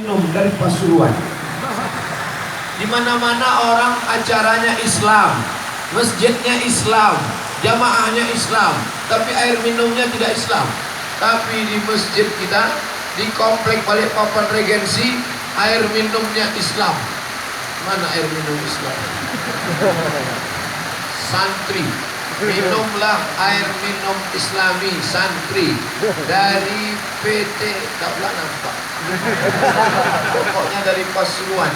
minum dari Pasuruan. Di mana-mana orang acaranya Islam, masjidnya Islam, jamaahnya Islam, tapi air minumnya tidak Islam. Tapi di masjid kita, di komplek Balikpapan Regensi, air minumnya Islam. Mana air minum Islam? Santri, minumlah air minum Islami santri dari PT, tak pula nampak. Pokoknya dari Pasuruan.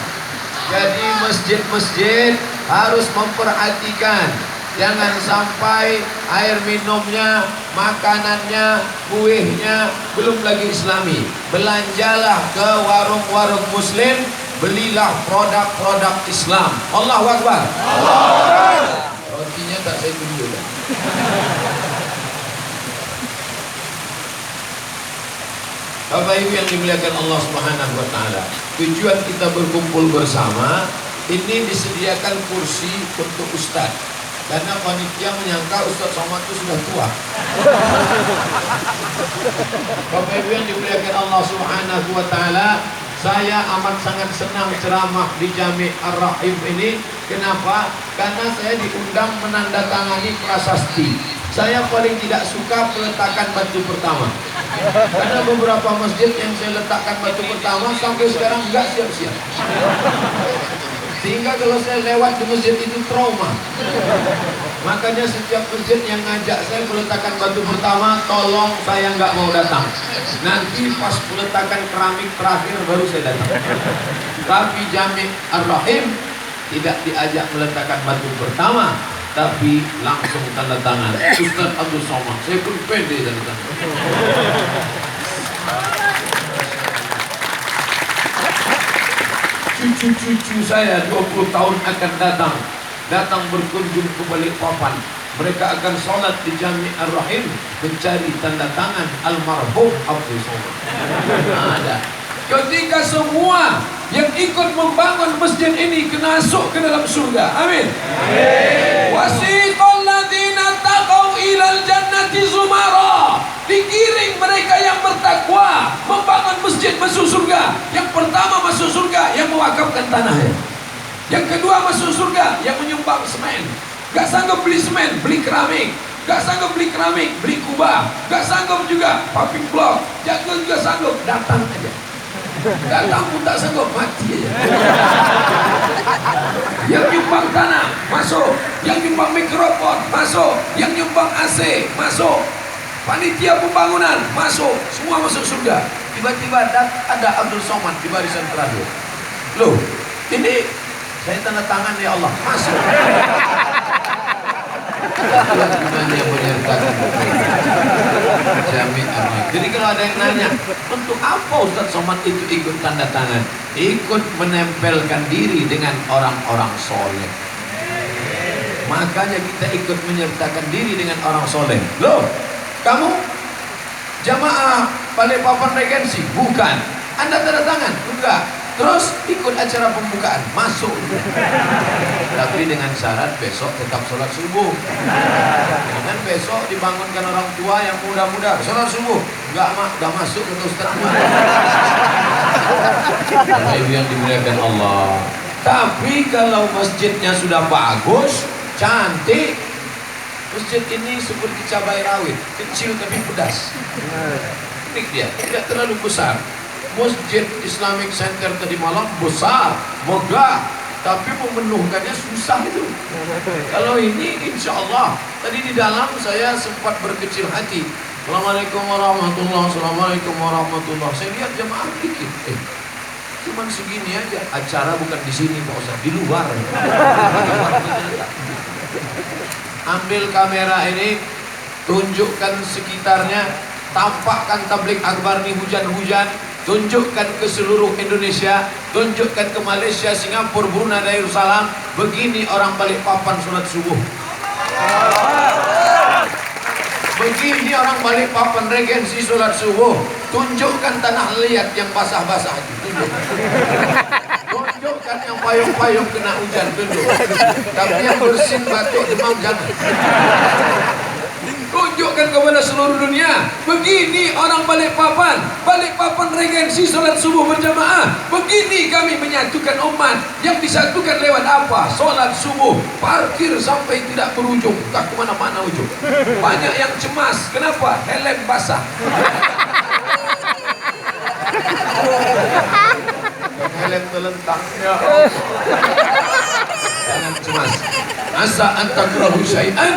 Jadi masjid-masjid harus memperhatikan, jangan sampai air minumnya, makanannya, kuehnya belum lagi Islami. Belanjalah ke warung-warung Muslim, belilah produk-produk Islam. Allahu Akbar. Rotinya tak saya tunjuk. Bapak Ibu yang dimuliakan Allah Subhanahu wa taala, tujuan kita berkumpul bersama ini disediakan kursi untuk ustaz. Karena panitia menyangka Ustaz Somad itu sudah tua. Bapak Ibu yang dimuliakan Allah Subhanahu wa taala, saya amat sangat senang ceramah di Jami' Ar-Rahim ini. Kenapa? Karena saya diundang menandatangani prasasti. Saya paling tidak suka peletakan batu pertama. Karena beberapa masjid yang saya letakkan batu pertama sampai sekarang enggak siap-siap. Sehingga kalau saya lewat di masjid itu trauma. Makanya setiap masjid yang ngajak saya peletakan batu pertama, tolong saya nggak mau datang. Nanti pas peletakan keramik terakhir baru saya datang. Tapi Jami' Ar-Rahim tidak diajak meletakkan batu pertama, tapi langsung tanda tangan Ustaz Abdul Somad. Saya pun pede tanda tangan. Cucu-cucu saya 20 tahun akan datang berkunjung ke Balikpapan. Mereka akan sholat di Jami' Ar-Rahim mencari tanda tangan almarhum Abdul Somad. Ada. Ketika semua yang ikut membangun masjid ini kena masuk ke dalam surga. Amin. Wasiqal ladzina taqaw ilal jannati zumara. Digiring mereka yang bertakwa membangun masjid masuk surga. Yang pertama masuk surga yang mewakafkan tanahnya. Yang kedua masuk surga yang menyumbang semen. Gak sanggup beli semen, beli keramik. Gak sanggup beli keramik, beli kubah. Gak sanggup juga paving block. Jangan juga sanggup, datang aja. Datang pun tak sanggup, mati aja. Yang nyumbang tanah masuk, yang nyumbang mikrofon masuk, yang nyumbang AC masuk, panitia pembangunan masuk, semua masuk surga. Tiba-tiba ada Abdul Somad di barisan terakhir. Loh, ini saya tanda tangan ya Allah, masuk. Jadi kalau ada yang nanya, untuk apa Ustaz Somad itu ikut tanda tangan? Ikut menempelkan diri dengan orang-orang soleh. Makanya kita ikut menyertakan diri dengan orang soleh. Loh, kamu jamaah Balikpapan Regensi? Bukan. Anda tanda tangan? Enggak. Terus ikut acara pembukaan, masuk. Tapi dengan syarat besok tetap sholat subuh. Jangan besok dibangunkan orang tua yang muda-muda sholat subuh. Enggak mak, udah masuk ke Ustaz. Ibu yang dimuliakan Allah. Tapi kalau masjidnya sudah bagus, cantik, masjid ini seperti cabai rawit, kecil tapi pedas. Unik dia, tidak terlalu besar. Masjid Islamic Center tadi malam besar, megah, tapi memenuhkannya susah itu. Kalau ini insya Allah, tadi di dalam saya sempat berkecil hati. Assalamualaikum warahmatullahi wabarakatuh. Assalamualaikum warahmatullahi wabarakatuh. Saya lihat jemaah dikit, cuman segini aja. Acara bukan di sini Pak Ustaz, di luar. Ambil kamera ini, tunjukkan sekitarnya, tampakkan tablik akbar nih hujan-hujan. Tunjukkan ke seluruh Indonesia, tunjukkan ke Malaysia, Singapura, Brunei, Darussalam. Begini orang Balikpapan sholat subuh. Begini orang Balikpapan Regensi sholat subuh. Tunjukkan tanah liat yang basah-basah itu. Tunjukkan yang payung-payung kena hujan. Tunjuk. Tapi yang bersin batuk demam jangan. Tunjukkan kepada seluruh dunia. Begini orang Balikpapan. Balikpapan Regensi sholat subuh berjamaah. Begini kami menyatukan umat. Yang disatukan lewat apa? Sholat subuh. Parkir sampai tidak berujung. Tak kemana-mana ujung. Banyak yang cemas. Kenapa? Helm basah. Helm terlentang. Ya Allah. Jangan cemas. Asa antakrahu syai'an,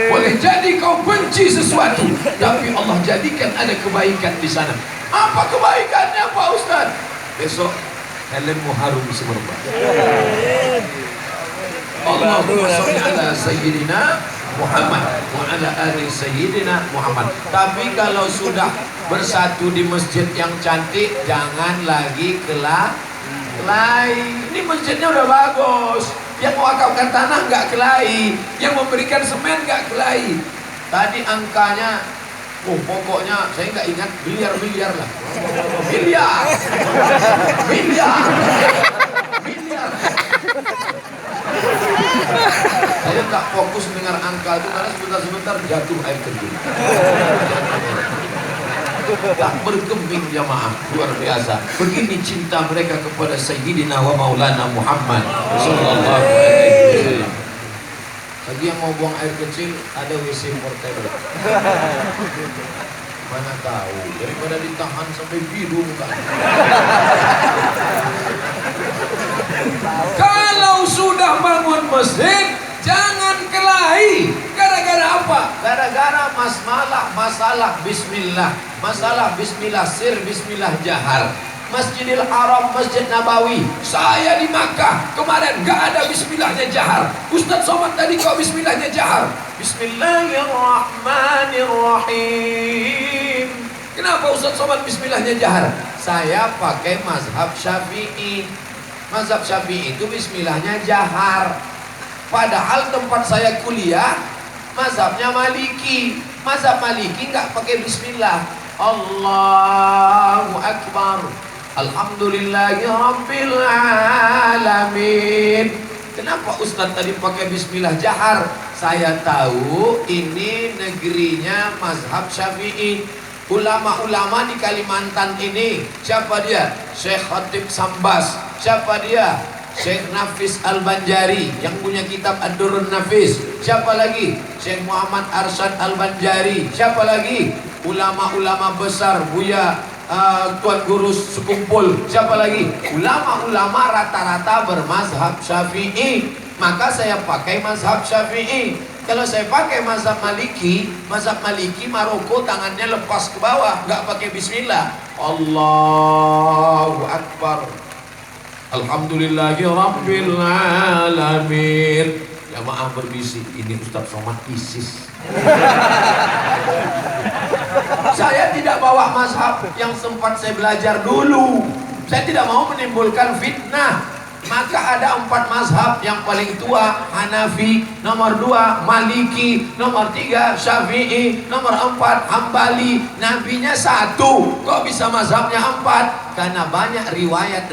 boleh jadi kau benci sesuatu, tapi Allah jadikan ada kebaikan di sana. Apa kebaikannya Pak Ustaz? Besok helmmu harum semerbak. Allahumma sholli ala sayyidina Muhammad wa ala ali sayyidina Muhammad. Tapi kalau sudah bersatu di masjid yang cantik, jangan lagi kelahi. Ini masjidnya udah bagus. Yang mewakafkan tanah nggak kelahi, yang memberikan semen nggak kelahi. Tadi angkanya, pokoknya saya nggak ingat, miliar lah, miliar. Saya nggak fokus dengar angka itu karena sebentar jatuh air terjun. Tak bergeming jamaah, luar biasa. Begini cinta mereka kepada Sayyidina wa Maulana Muhammad sallallahu alaihi wasallam. Bagi yang mau buang air kecil, ada WC portable. Mana tahu, daripada ditahan sampai biru muka. Kalau sudah bangun masjid, jangan kelahi. Gara-gara apa? Gara-gara masalah bismillah. Masalah bismillah sir, bismillah jahar. Masjidil Haram, Masjid Nabawi. Saya di Makkah kemarin gak ada bismillahnya jahar. Ustaz Somad tadi kok bismillahnya jahar. Bismillahirrahmanirrahim. Kenapa Ustaz Somad bismillahnya jahar? Saya pakai mazhab Syafi'i. Mazhab Syafi'i itu bismillahnya jahar. Padahal tempat saya kuliah mazhabnya Maliki. Mazhab Maliki nggak pakai bismillah. Allahu Akbar. Alhamdulillahi Rabbil Alamin. Kenapa Ustaz tadi pakai bismillah jahar? Saya tahu ini negerinya mazhab Syafi'i. Ulama-ulama di Kalimantan ini, siapa dia? Syekh Khatib Sambas. Siapa dia? Syekh Nafis Al-Banjari yang punya kitab Ad-Durrun Nafis. Siapa lagi? Syekh Muhammad Arsyad Al-Banjari. Siapa lagi? Ulama-ulama besar, Buya Tuan Guru Sekumpul. Siapa lagi? Ulama-ulama rata-rata bermazhab Syafi'i. Maka saya pakai mazhab Syafi'i. Kalau saya pakai mazhab Maliki Maroko tangannya lepas ke bawah, nggak pakai bismillah. Allahu Akbar. Alhamdulillahi Rabbil Alamin. Jamaah berbisik, ini Ustaz Somad ISIS. Saya tidak bawa mazhab yang sempat saya belajar dulu. Saya tidak mau menimbulkan fitnah. Maka ada 4 mazhab. Yang paling tua Hanafi, nomor 2 Maliki, nomor 3 Syafi'i, nomor 4 Hambali. Nabinya 1. Kok bisa mazhabnya 4? Karena banyak riwayat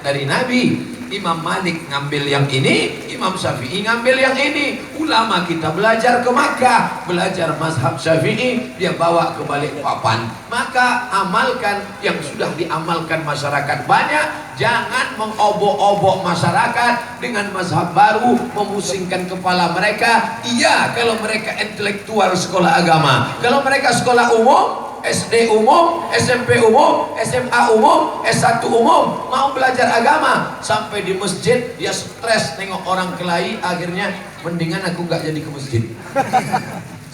dari Nabi. Imam Malik ngambil yang ini, Imam Syafi'i ngambil yang ini. Ulama kita belajar ke Makkah, belajar mazhab Syafi'i, dia bawa ke Balikpapan. Maka amalkan yang sudah diamalkan masyarakat banyak. Jangan mengobok-obok masyarakat dengan mazhab baru, memusingkan kepala mereka. Iya, kalau mereka intelektual sekolah agama. Kalau mereka sekolah umum, SD umum, SMP umum, SMA umum, S1 umum, mau belajar agama, sampai di masjid dia stres nengok orang kelahi, akhirnya mendingan aku gak jadi ke masjid.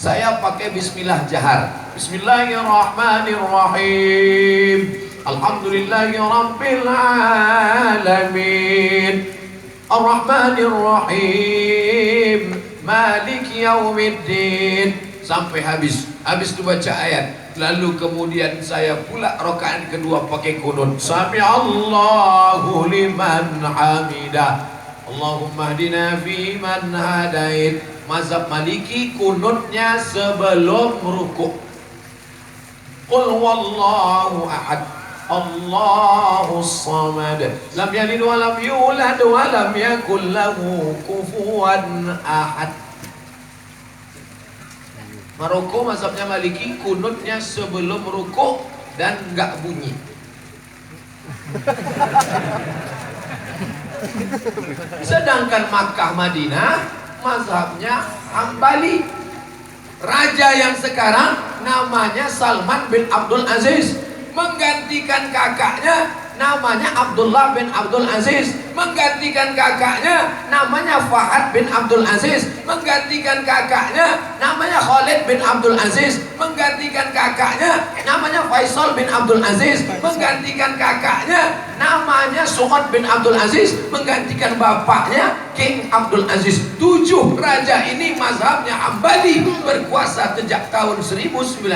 Saya pakai bismillah jahar. Bismillahirrahmanirrahim. Alhamdulillahi Rabbil Alamin. Ar-Rahmanir-Rahim. Maliki Yaumiddin. Sampai habis itu baca ayat. Lalu kemudian saya pula rakaat kedua pakai kunut. Sami'allahu liman hamidah. Allahumma hdina fi man hadait. Mazhab Maliki kunutnya sebelum rukuk. Qul huwallahu ahad. Allahus samad. Lam yalid wa lam yulad wa lam yakul lahu kufuwan ahad. Maroko mazhabnya Maliki, kunutnya sebelum rukuk dan nggak bunyi. Sedangkan Makkah Madinah mazhabnya Hambali. Raja yang sekarang namanya Salman bin Abdul Aziz, menggantikan kakaknya namanya Abdullah bin Abdul Aziz, menggantikan kakaknya namanya Fahad bin Abdul Aziz, menggantikan kakaknya namanya Khalid bin Abdul Aziz, menggantikan kakaknya namanya Faisal bin Abdul Aziz, menggantikan kakaknya namanya Su'ad bin Abdul Aziz, menggantikan bapaknya King Abdul Aziz. 7 raja ini mazhabnya Hambali, berkuasa sejak tahun 1924.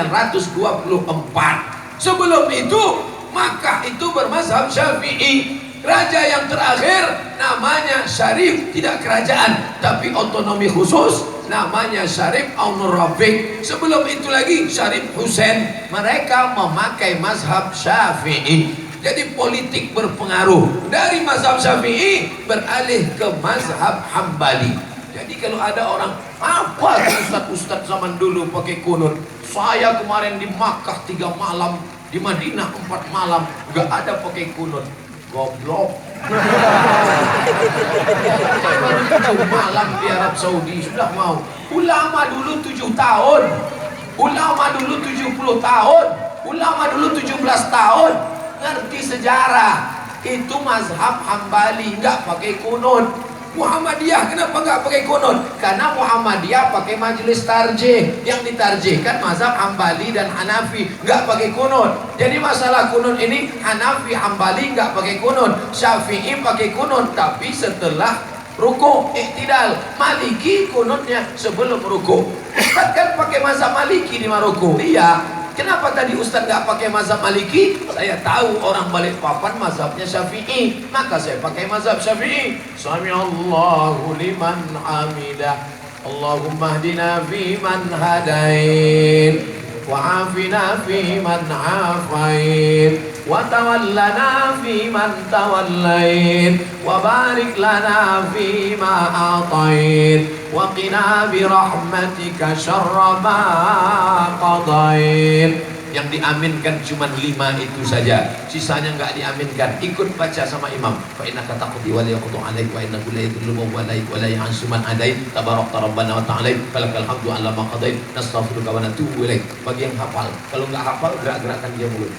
Sebelum itu Makkah itu bermazhab Syafi'i. Raja yang terakhir namanya Syarif, tidak kerajaan tapi otonomi khusus, namanya Syarif Aunur Rafiq. Sebelum itu lagi Syarif Hussein. Mereka memakai mazhab Syafi'i. Jadi politik berpengaruh. Dari mazhab Syafi'i beralih ke mazhab Hambali. Jadi kalau ada orang, apa ustaz-ustaz zaman dulu pakai kunut? Saya kemarin di Makkah 3 malam, di Madinah 4 malam, nggak ada pakai kunut. Goblok. 7 malam di Arab Saudi sudah mau. Ulama dulu 7 tahun, ulama dulu 70 tahun, ulama dulu 17 tahun, ngerti sejarah. Itu mazhab Hambali, nggak pakai kunut. Muhammadiyah kenapa nggak pakai kunut? Karena Muhammadiyah pakai majelis tarjih, yang ditarjihkan mazhab Hambali dan Hanafi, nggak pakai kunut. Jadi masalah kunut ini Hanafi, Hambali nggak pakai kunut, Syafi'i pakai kunut tapi setelah ruku, iktidal. Maliki kunutnya sebelum ruku. Ustaz kan pakai mazhab Maliki di Maroko. Iya. Kenapa tadi Ustaz nggak pakai mazhab Maliki? Saya tahu orang Balikpapan mazhabnya Syafi'i, maka saya pakai mazhab Syafi'i. Sami'allahu liman hamidah. Allahumma hdina fi man hadain, wa afina fi man afain, wa tawallana fi man tawallain, wa barik lana fi ma atain, wa qina bi rahmatika syarra ma qadain. Yang diaminkan cuma 5 itu saja, sisanya nggak diaminkan. Ikut baca sama imam. Fa innaka taqdi wa la yaqdu alaik wa innahu la yadhillu wa la yu'azzu man adait. Tabarakta rabbana wa ta'ala, falakal hamdu ala ma qadait. Nastaghfiruka wa natubu ilaik. Bagi yang hafal, kalau nggak hafal gerak-gerakan dia mulut.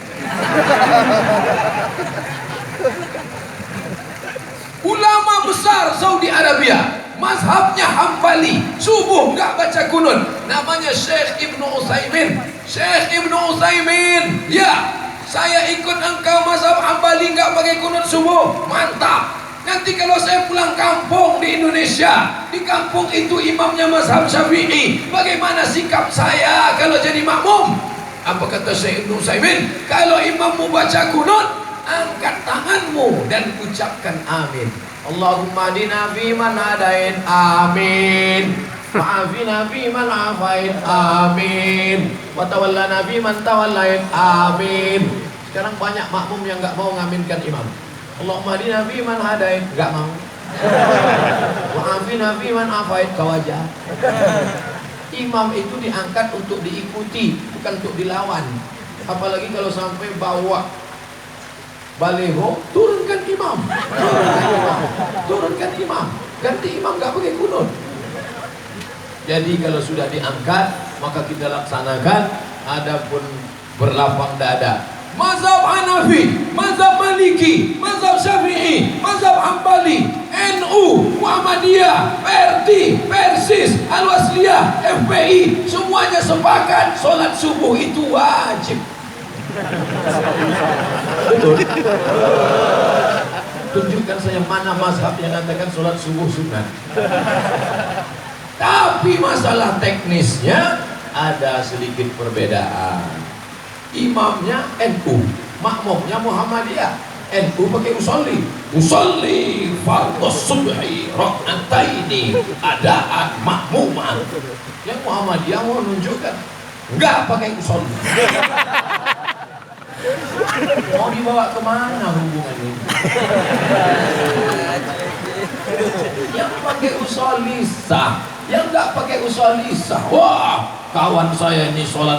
Ulama besar Saudi Arabia mazhabnya Hambali, subuh nggak baca kunut, namanya Syekh Ibnu Utsaimin. Syekh Ibnu Utsaimin, ya, saya ikut engkau mazhab Hambali nggak pakai kunut subuh, mantap. Nanti kalau saya pulang kampung di Indonesia, di kampung itu imamnya mazhab Syafi'i, bagaimana sikap saya kalau jadi makmum? Apa kata Syekh Ibnu Utsaimin? Kalau imammu baca kunut, angkat tanganmu dan ucapkan amin. Allahumma adina fi man hadain, amin. Wa'afina fi man afain, amin. Wa tawallana fi man tawallain, amin. Sekarang banyak makmum yang nggak mau ngaminkan imam. Allahumma adina fi man hadain, nggak mau. Wa'afina fi man afain, kau aja. Imam itu diangkat untuk diikuti, bukan untuk dilawan. Apalagi kalau sampai bawa baleho, turunkan imam, turunkan imam, ganti imam, nggak pakai kunut. Jadi kalau sudah diangkat, maka kita laksanakan. Adapun berlapang dada, mazhab Hanafi, mazhab Maliki, mazhab Syafi'i, mazhab Hambali, NU, Muhammadiyah, PRT, Persis, Al-Wasliyah, FPI, semuanya sepakat sholat subuh itu wajib. Betul. Tunjukkan saya mana mazhab yang mengatakan sholat subuh sunnah. Tapi masalah teknisnya ada sedikit perbedaan. Imamnya NU, makmumnya Muhammadiyah. NU pakai usolli, usolli fardhus subhi rak'ataini adaan makmuman. Yang Muhammadiyah mau menunjukkan enggak pakai usolli. Mau dibawa kemana hubungan ini? Yang pakai usolli sah, yang nggak pakai usolli sah. Wah, kawan saya ini sholat